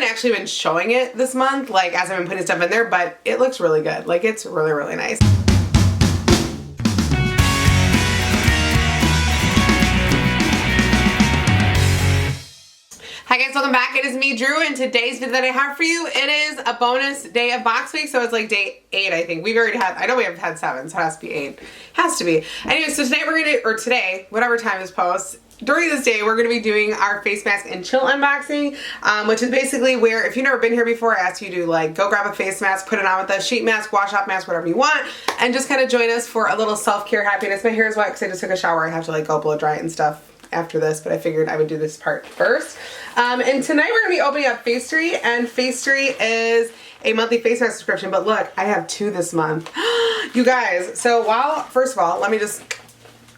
actually been showing it this month, like as I've been putting stuff in there, but it looks really good. Like it's really, really nice. Hi guys, welcome back. It is me, Drew, and today's video that I have for you, it is a bonus day of box week, so it's like day 8, I think. We've already had, I know we have had 7, so it has to be 8. Has to be. Anyway, so today we're gonna, or today, whatever time this posts, during this day, we're going to be doing our face mask and chill unboxing, which is basically where, if you've never been here before, I ask you to like go grab a face mask, put it on with a sheet mask, wash off mask, whatever you want, and just kind of join us for a little self-care happiness. My hair is wet because I just took a shower. I have to like go blow dry it and stuff after this, but I figured I would do this part first. And tonight we're going to be opening up Facetory, and Facetory is a monthly face mask subscription, but look, I have 2 this month. You guys, so first of all, let me just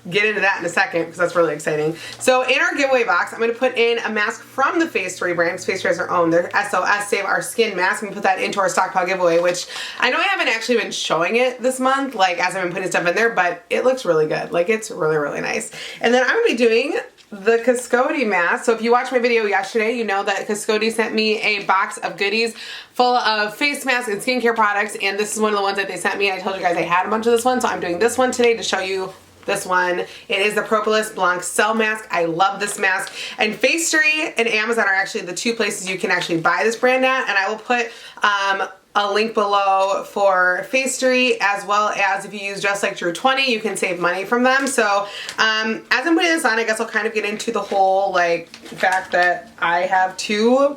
get into that in a second because that's really exciting. So in our giveaway box, I'm going to put in a mask from the Facetory brand, because Facetory has their own, their SOS Save Our Skin mask, and put that into our stockpile giveaway, which I know I haven't actually been showing it this month, like as I've been putting stuff in there, but it looks really good. Like it's really, really nice. And then I'm going to be doing the Cascody mask. So if you watched my video yesterday, you know that Cascody sent me a box of goodies full of face masks and skincare products, and this is one of the ones that they sent me. I told you guys I had a bunch of this one, so I'm doing this one today to show you this one. It is the Propolis Blanc Cell Mask. I love this mask. And Facetory and Amazon are actually the 2 places you can actually buy this brand at, and I will put a link below for Facetory, as well as if you use Justlikedrew20, you can save money from them. So as I'm putting this on, I guess I'll kind of get into the whole like fact that I have 2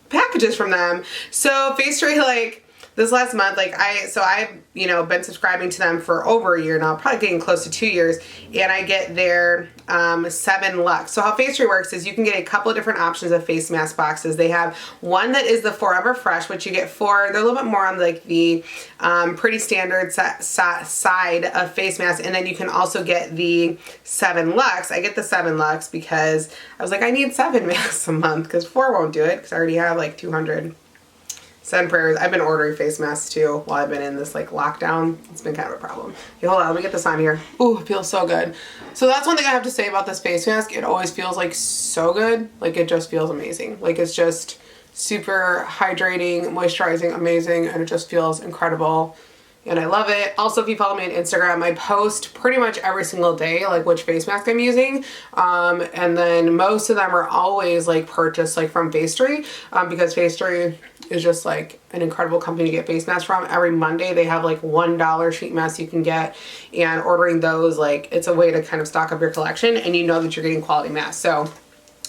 packages from them. So Facetory, like this last month, like I've, you know, been subscribing to them for over a year now, probably getting close to 2 years, and I get their 7 Lux. So how Facetory works is you can get a couple of different options of face mask boxes. They have one that is the Forever Fresh, which you get 4, they're a little bit more on like the pretty standard side of face masks, and then you can also get the 7 Lux. I get the 7 Lux because I was like, I need 7 masks a month because 4 won't do it, because I already have like 200. Send prayers. I've been ordering face masks too while I've been in this like lockdown. It's been kind of a problem. Okay, hold on, let me get this on here. Ooh, it feels so good. So that's one thing I have to say about this face mask. It always feels like so good. Like it just feels amazing. Like it's just super hydrating, moisturizing, amazing, and it just feels incredible. And I love it. Also, if you follow me on Instagram, I post pretty much every single day, like which face mask I'm using. And then most of them are always like purchased like from Facetory, because Facetory is just like an incredible company to get face masks from. Every Monday they have like $1 sheet masks you can get, and ordering those, like it's a way to kind of stock up your collection, and you know that you're getting quality masks. So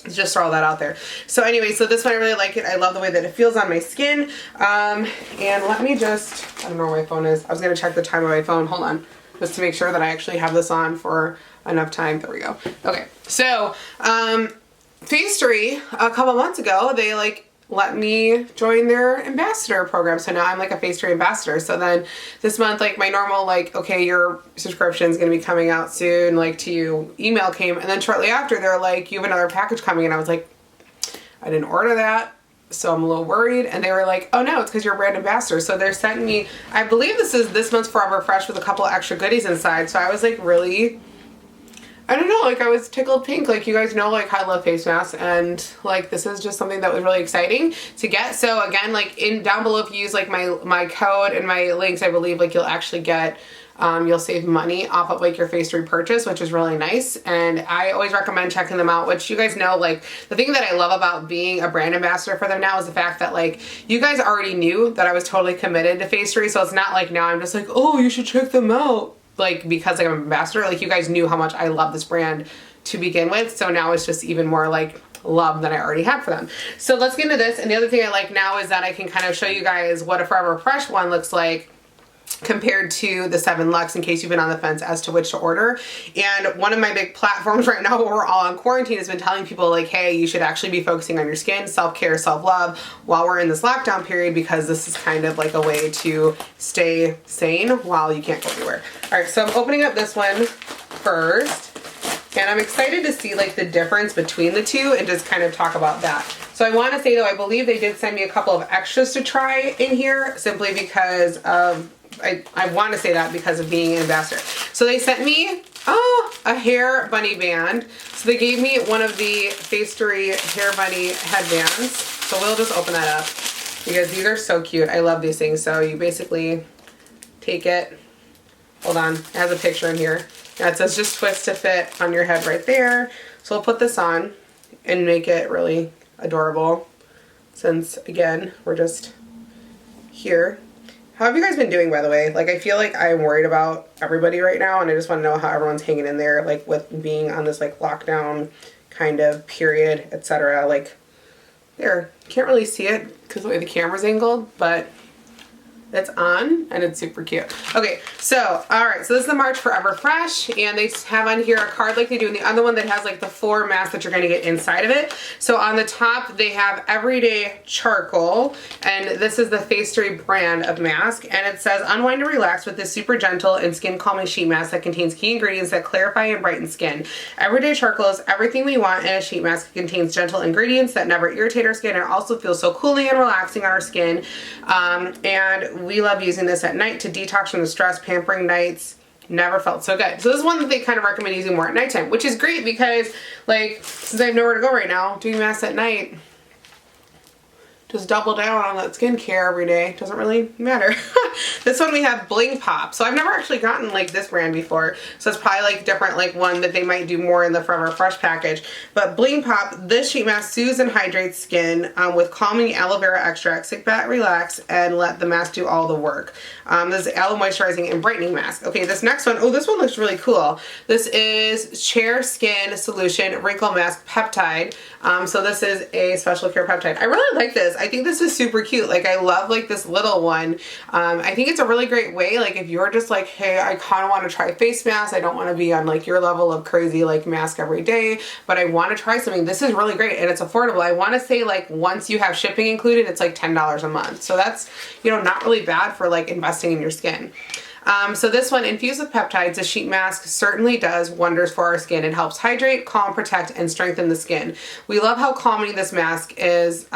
just throw that out there. So anyway, so this one I really like it. I love the way that it feels on my skin. And let me just, I don't know where my phone is. I was gonna check the time on my phone. Hold on, just to make sure that I actually have this on for enough time. There we go. Okay, so Facetory a couple months ago, they like let me join their ambassador program. So now I'm like a Facetory ambassador. So then this month, like my normal, like, okay, your subscription is going to be coming out soon, like to you, email came. And then shortly after they're like, you have another package coming. And I was like, I didn't order that. So I'm a little worried. And they were like, oh no, it's because you're a brand ambassador. So they're sending me, I believe this is this month's Forever Fresh with a couple extra goodies inside. So I was like, really, I don't know, like I was tickled pink. Like you guys know like I love face masks, and like this is just something that was really exciting to get. So again, like down below, if you use like my code and my links, I believe like you'll actually get you'll save money off of like your Facetory purchase, which is really nice. And I always recommend checking them out, which you guys know, like the thing that I love about being a brand ambassador for them now is the fact that like you guys already knew that I was totally committed to Facetory. So it's not like now I'm just like, oh, you should check them out, like because I'm an ambassador. Like you guys knew how much I love this brand to begin with, so now it's just even more like love than I already had for them. So let's get into this. And the other thing I like now is that I can kind of show you guys what a Forever Fresh one looks like compared to the 7 Lux, in case you've been on the fence as to which to order. And one of my big platforms right now, where we're all on quarantine, has been telling people like, hey, you should actually be focusing on your skin, self-care, self-love while we're in this lockdown period, because this is kind of like a way to stay sane while you can't go anywhere. All right, so I'm opening up this one first, and I'm excited to see like the difference between the two and just kind of talk about that. So I want to say though, I believe they did send me a couple of extras to try in here, simply because of I want to say that because of being an ambassador. So they sent me a hair bunny band. So they gave me one of the Facetory hair bunny headbands. So we'll just open that up because these are so cute. I love these things. So you basically take it, hold on, it has a picture in here. Yeah, it says just twist to fit on your head right there. So we'll put this on and make it really adorable since, again, we're just here. How have you guys been doing, by the way? Like, I feel like I'm worried about everybody right now, and I just want to know how everyone's hanging in there, like, with being on this, like, lockdown kind of period, etc. Like, there, can't really see it because the way the camera's angled, but it's on and it's super cute. Okay, so, all right, so this is the March Forever Fresh, and they have on here a card like they do in the other one that has like the 4 masks that you're gonna get inside of it. So on the top, they have Everyday Charcoal, and this is the Facetory brand of mask, and it says, unwind and relax with this super gentle and skin calming sheet mask that contains key ingredients that clarify and brighten skin. Everyday Charcoal is everything we want in a sheet mask. It contains gentle ingredients that never irritate our skin and also feels so cooling and relaxing on our skin. And we love using this at night to detox from the stress, pampering nights. Never felt so good. So this is one that they kind of recommend using more at nighttime, which is great because, like, since I have nowhere to go right now, doing masks at night, just double down on that skincare every day. Doesn't really matter. This one we have Bling Pop. So I've never actually gotten like this brand before. So it's probably like different, like one that they might do more in the Forever Fresh package. But Bling Pop, this sheet mask soothes and hydrates skin with calming aloe vera extract. Sit back, relax, and let the mask do all the work. This is aloe moisturizing and brightening mask. Okay, this next one, oh, this one looks really cool. This is Chair Skin Solution Wrinkle Mask Peptide. So this is a special care peptide. I really like this. I think this is super cute. Like, I love like this little one. I think it's a really great way, like if you're just like, hey, I kind of want to try face masks. I don't want to be on like your level of crazy like mask every day, but I want to try something. This is really great and it's affordable. I want to say like once you have shipping included, it's like $10 a month. So that's, you know, not really bad for like investing in your skin. So this one, infused with peptides, the sheet mask certainly does wonders for our skin. It helps hydrate, calm, protect, and strengthen the skin. We love how calming this mask is.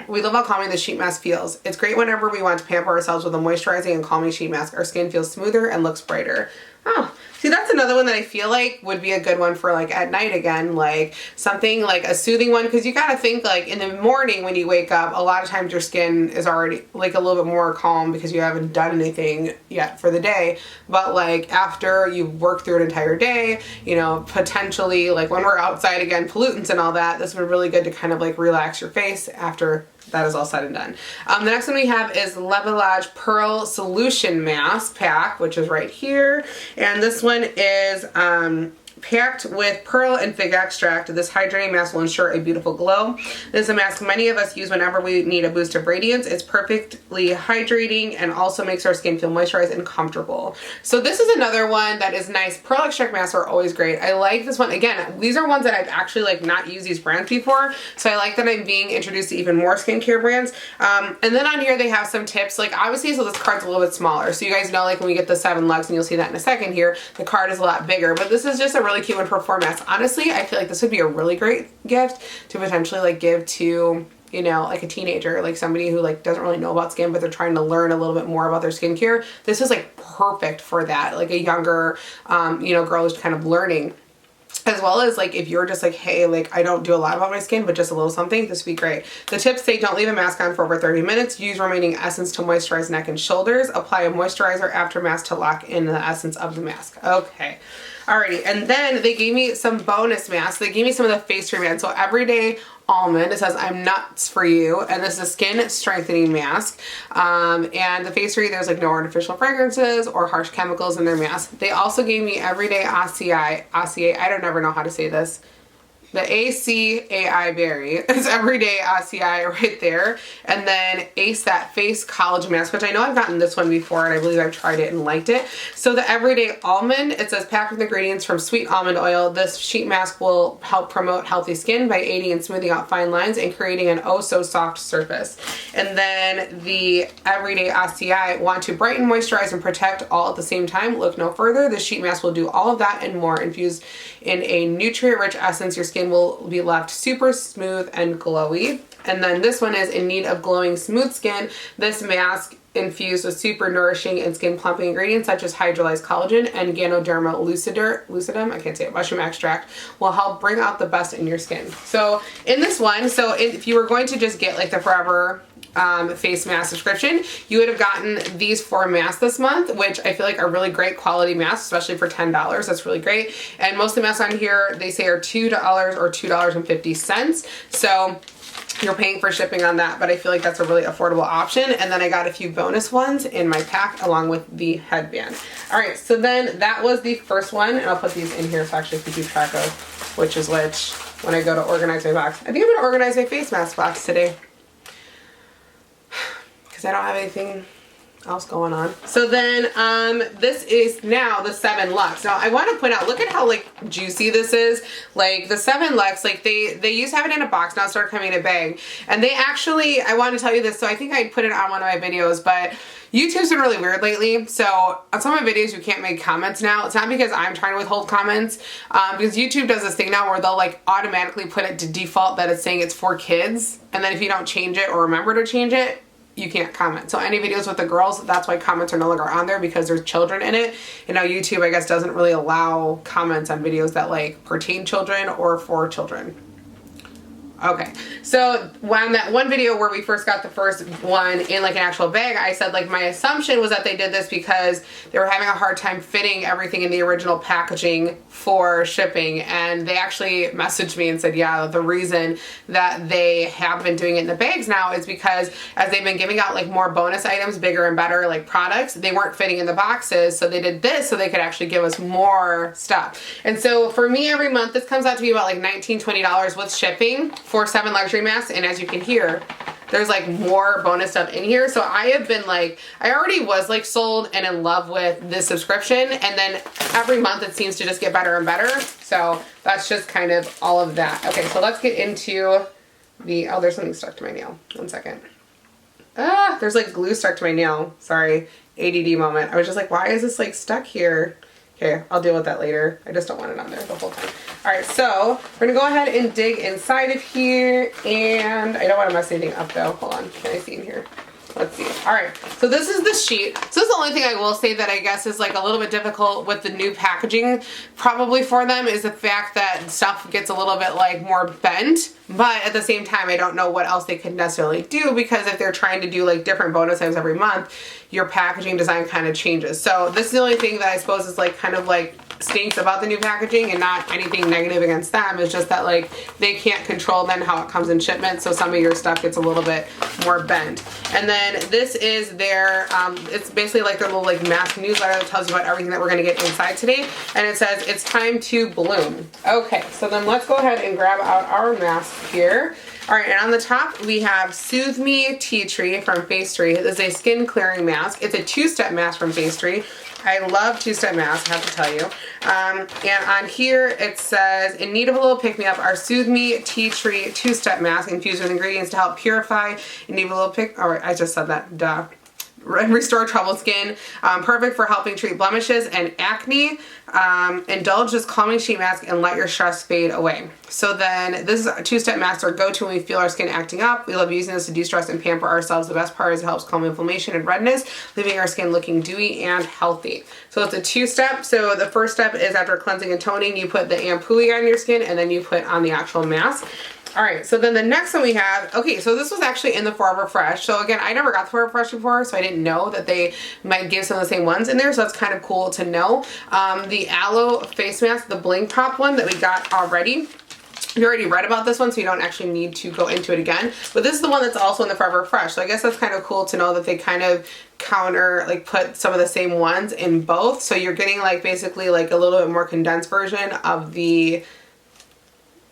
We love how calming the sheet mask feels. It's great whenever we want to pamper ourselves with a moisturizing and calming sheet mask. Our skin feels smoother and looks brighter. Oh, see, that's another one that I feel like would be a good one for like at night again, like something like a soothing one, because you gotta think like in the morning when you wake up, a lot of times your skin is already like a little bit more calm because you haven't done anything yet for the day. But like after you've worked through an entire day, you know, potentially like when we're outside again, pollutants and all that, this would be really good to kind of like relax your face after that is all said and done. The next one we have is Levelage Pearl Solution Mask Pack, which is right here. And this one is packed with pearl and fig extract. This hydrating mask will ensure a beautiful glow. This is a mask many of us use whenever we need a boost of radiance. It's perfectly hydrating and also makes our skin feel moisturized and comfortable. So this is another one that is nice. Pearl extract masks are always great. I like this one. Again, these are ones that I've actually like not used these brands before. So I like that I'm being introduced to even more skincare brands. And then on here they have some tips. Like obviously, so this card's a little bit smaller. So you guys know like when we get the 7 lugs, and you'll see that in a second here, the card is a lot bigger. But this is just a really cute one for 4 masks. Honestly, I feel like this would be a really great gift to potentially like give to, you know, like a teenager, like somebody who like doesn't really know about skin, but they're trying to learn a little bit more about their skincare. This is like perfect for that, like a younger, you know, girl who's kind of learning. As well as like if you're just like, hey, like I don't do a lot about my skin, but just a little something, this would be great. The tips say don't leave a mask on for over 30 minutes. Use remaining essence to moisturize neck and shoulders. Apply a moisturizer after mask to lock in the essence of the mask. Okay. Alrighty, and then they gave me some bonus masks. They gave me some of the Facetory masks. So Everyday Almond, it says I'm nuts for you, and this is a skin strengthening mask. And the Facetory, there's like no artificial fragrances or harsh chemicals in their mask. They also gave me Everyday Acai. I don't ever know how to say this. The ACAI berry is Everyday Acai right there. And then Ace That Face Collagen Mask, which I know I've gotten this one before and I believe I've tried it and liked it. So the Everyday Almond, it says packed with ingredients from sweet almond oil. This sheet mask will help promote healthy skin by aiding in smoothing out fine lines and creating an oh so soft surface. And then the Everyday Acai, want to brighten, moisturize, and protect all at the same time? Look no further. The sheet mask will do all of that and more. Infused in a nutrient-rich essence. Your skin will be left super smooth and glowy. And then this one is in need of glowing smooth skin. This mask infused with super nourishing and skin plumping ingredients such as hydrolyzed collagen and Ganoderma lucidum, I can't say it, mushroom extract, will help bring out the best in your skin. So in this one, if you were going to just get like the Forever face mask subscription, you would have gotten these 4 masks this month, which I feel like are really great quality masks, especially for $10. That's really great. And most of the masks on here, they say are $2 or $2.50. So you're paying for shipping on that, but I feel like that's a really affordable option. And then I got a few bonus ones in my pack along with the headband. All right, so then that was the first one, and I'll put these in here so actually I can keep track of which is which when I go to organize my box. I think I'm gonna organize my face mask box today because I don't have anything else going on. So then this is now the 7 Luxe. Now I want to point out, look at how like juicy this is. Like the 7 Luxe, like they used to have it in a box, now it started coming in a bag. And they actually, I want to tell you this, so I think I put it on one of my videos, but YouTube's been really weird lately. So on some of my videos you can't make comments now. It's not because I'm trying to withhold comments, because YouTube does this thing now where they'll like automatically put it to default that it's saying it's for kids, and then if you don't change it or remember to change it, you can't comment. So any videos with the girls, that's why comments are no longer on there, because there's children in it. And now YouTube, I guess, doesn't really allow comments on videos that like pertain children or for children. Okay, so when that one video where we first got the first one in like an actual bag, I said like my assumption was that they did this because they were having a hard time fitting everything in the original packaging for shipping. And they actually messaged me and said, yeah, the reason that they have been doing it in the bags now is because as they've been giving out like more bonus items, bigger and better like products, they weren't fitting in the boxes. So they did this so they could actually give us more stuff. And so for me every month, this comes out to be about like $19, $20 with shipping for 7 luxury masks. And as you can hear, there's like more bonus stuff in here. So I have been like, I already was like sold and in love with this subscription. And then every month it seems to just get better and better. So that's just kind of all of that. Okay, so let's get into the, oh, there's something stuck to my nail. 1 second. Ah, there's like glue stuck to my nail. Sorry, ADD moment. I was just like, why is this like stuck here? Okay, I'll deal with that later. I just don't want it on there the whole time. All right, so we're gonna go ahead and dig inside of here, and I don't want to mess anything up though. Hold on, can I see in here? Let's see. All right, so this is the sheet. So this is the only thing I will say that I guess is like a little bit difficult with the new packaging probably for them is the fact that stuff gets a little bit like more bent, but at the same time I don't know what else they could necessarily do, because if they're trying to do like different bonus items every month, your packaging design kind of changes. So this is the only thing that I suppose is like kind of like stinks about the new packaging, and not anything negative against them. It's just that like they can't control then how it comes in shipment, so some of your stuff gets a little bit more bent. And then this is their it's basically like their little like mask newsletter that tells you about everything that we're going to get inside today, and it says it's time to bloom. Okay, so then let's go ahead and grab out our mask here. All right, and on the top we have Soothe Me Tea Tree from Facetory. This is a skin clearing mask. It's a 2-step mask from Facetory. I love 2-step masks, I have to tell you. And on here it says, in need of a little pick-me-up, our Soothe Me Tea Tree 2-step mask infused with ingredients to help purify. In need of a little I just said that, duh. Restore troubled skin, perfect for helping treat blemishes and acne. Indulge this calming sheet mask and let your stress fade away. So then this is a 2-step mask, our go-to when we feel our skin acting up. We love using this to de-stress and pamper ourselves. The best part is it helps calm inflammation and redness, leaving our skin looking dewy and healthy. So it's a 2-step. So the first step is after cleansing and toning, you put the ampouille on your skin, and then you put on the actual mask. All right, so then the next one we have, okay, so this was actually in the Forever Fresh. So again, I never got the Forever Fresh before, so I didn't know that they might give some of the same ones in there, so that's kind of cool to know. The Aloe face mask, the Bling Pop one that we got already. You already read about this one, so you don't actually need to go into it again. But this is the one that's also in the Forever Fresh, so I guess that's kind of cool to know that they kind of put some of the same ones in both. So you're getting like basically like a little bit more condensed version of the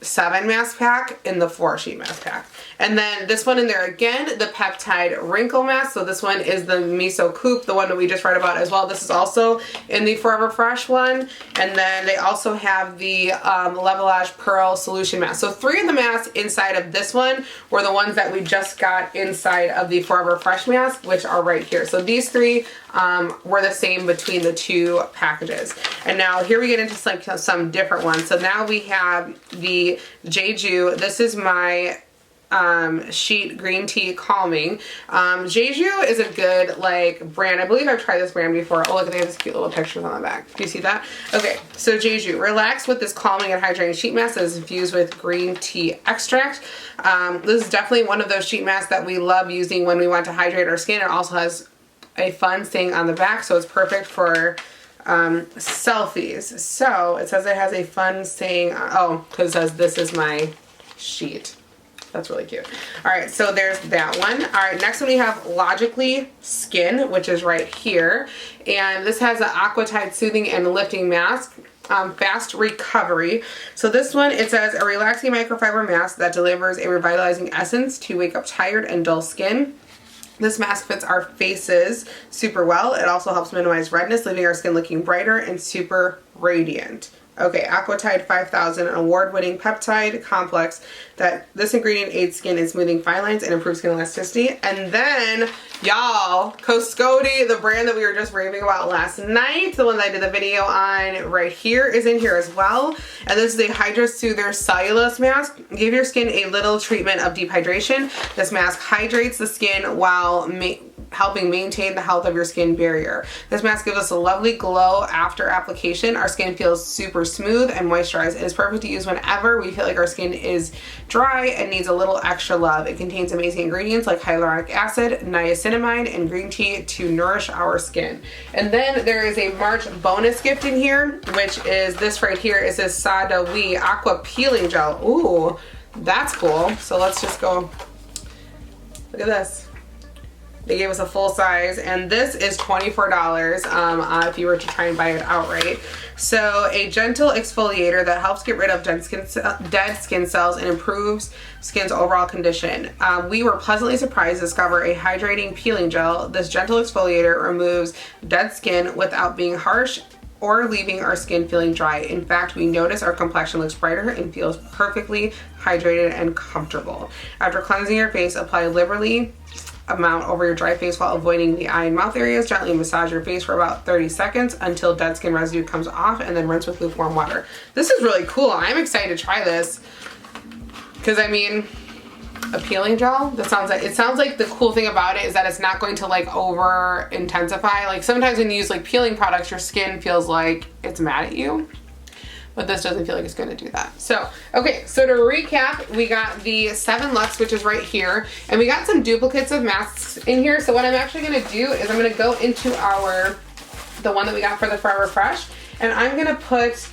7 mask pack in the 4 sheet mask pack. And then this one in there again, the peptide wrinkle mask. So this one is the miso coupe, the one that we just read about as well. This is also in the Forever Fresh one. And then they also have the Levelage Pearl Solution Mask. So 3 of the masks inside of this one were the ones that we just got inside of the Forever Fresh mask, which are right here. So these 3 were the same between the 2 packages. And now here we get into some different ones. So now we have the Jeju. This is my sheet green tea calming. Jeju is a good like brand. I believe I've tried this brand before. Oh look, they have this cute little pictures on the back. Do you see that? Okay, so Jeju, relax with this calming and hydrating sheet mask that is infused with green tea extract. This is definitely one of those sheet masks that we love using when we want to hydrate our skin. It also has a fun saying on the back, so it's perfect for selfies. So it says it has a fun saying, oh, because it says this is my sheet. That's really cute. All right, so there's that one. All right, next one we have Logically Skin, which is right here. And this has an Aquatide Soothing and Lifting Mask. Fast recovery. So this one, it says a relaxing microfiber mask that delivers a revitalizing essence to wake up tired and dull skin. This mask fits our faces super well. It also helps minimize redness, leaving our skin looking brighter and super radiant. Okay, Aquatide 5000, an award-winning peptide complex that this ingredient aids skin in smoothing fine lines and improves skin elasticity. And then, y'all, Coscoti, the brand that we were just raving about last night, the one that I did the video on right here, is in here as well. And this is a Hydra Soother Cellulose Mask. Give your skin a little treatment of dehydration. This mask hydrates the skin while helping maintain the health of your skin barrier. This mask gives us a lovely glow after application. Our skin feels super smooth and moisturized. It is perfect to use whenever we feel like our skin is dry and needs a little extra love. It contains amazing ingredients like hyaluronic acid, niacinamide, and green tea to nourish our skin. And then there is a March bonus gift in here, which is this right here. It says Sadawi Aqua Peeling Gel. Ooh, that's cool. So let's just go. Look at this. They gave us a full size, and this is $24 if you were to try and buy it outright. So a gentle exfoliator that helps get rid of dead skin cells and improves skin's overall condition. We were pleasantly surprised to discover a hydrating peeling gel. This gentle exfoliator removes dead skin without being harsh or leaving our skin feeling dry. In fact, we notice our complexion looks brighter and feels perfectly hydrated and comfortable. After cleansing your face, apply liberally amount over your dry face while avoiding the eye and mouth areas. Gently massage your face for about 30 seconds until dead skin residue comes off, and then rinse with lukewarm water. This is really cool. I'm excited to try this because I mean, a peeling gel, it sounds like the cool thing about it is that it's not going to like over intensify. Like sometimes when you use like peeling products, your skin feels like it's mad at you. But this doesn't feel like it's going to do that. So, okay, so to recap, we got the 7 Lux, which is right here, and we got some duplicates of masks in here. So what I'm actually going to do is I'm going to go into the one that we got for the Forever Fresh, and I'm going to put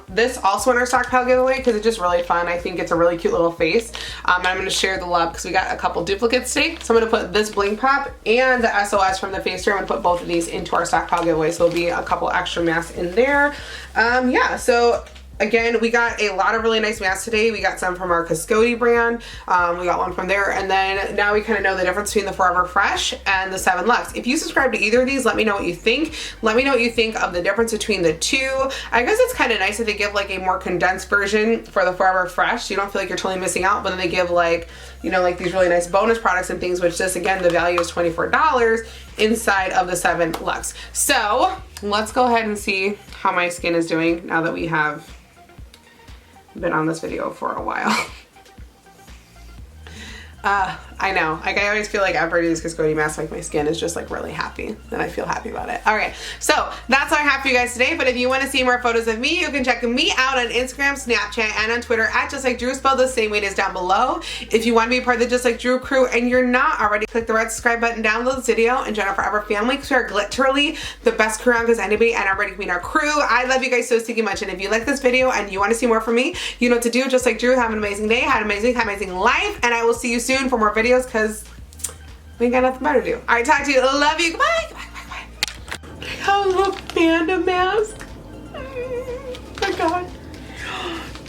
this also in our stockpile giveaway because it's just really fun. I think it's a really cute little face. And I'm going to share the love because we got a couple duplicates today. So I'm going to put this Bling Pop and the SOS from the Facetory. I'm going to put both of these into our stockpile giveaway. So there'll be a couple extra masks in there. Yeah, so again, we got a lot of really nice masks today. We got some from our Coscoti brand. We got one from there. And then now we kind of know the difference between the Forever Fresh and the 7 Lux. If you subscribe to either of these, let me know what you think. Let me know what you think of the difference between the two. I guess it's kind of nice that they give like a more condensed version for the Forever Fresh. So you don't feel like you're totally missing out. But then they give like, you know, like these really nice bonus products and things, which just, again, the value is $24 inside of the 7 Lux. So let's go ahead and see how my skin is doing now that we have been on this video for a while. I know, like I always feel like after I do these Coscoti masks, like my skin is just like really happy and I feel happy about it. All right, so that's all I have for you guys today. But if you want to see more photos of me, you can check me out on Instagram, Snapchat, and on Twitter at JustLikeDrew, spelled the same way it is down below. If you want to be a part of the Just Like Drew crew and you're not already, click the red subscribe button down below this video and join our forever family because we are literally the best crew around because anybody and everybody can be in our crew. I love you guys so stinking much, and if you like this video and you want to see more from me, you know what to do. Just Like Drew, have an amazing day, have an amazing life, and I will see you soon for more videos because we ain't got nothing better to do. All right, talk to you. Love you. Goodbye. Goodbye. How a little panda mask. Oh my God.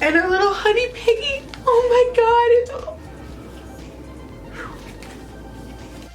And our little honey piggy.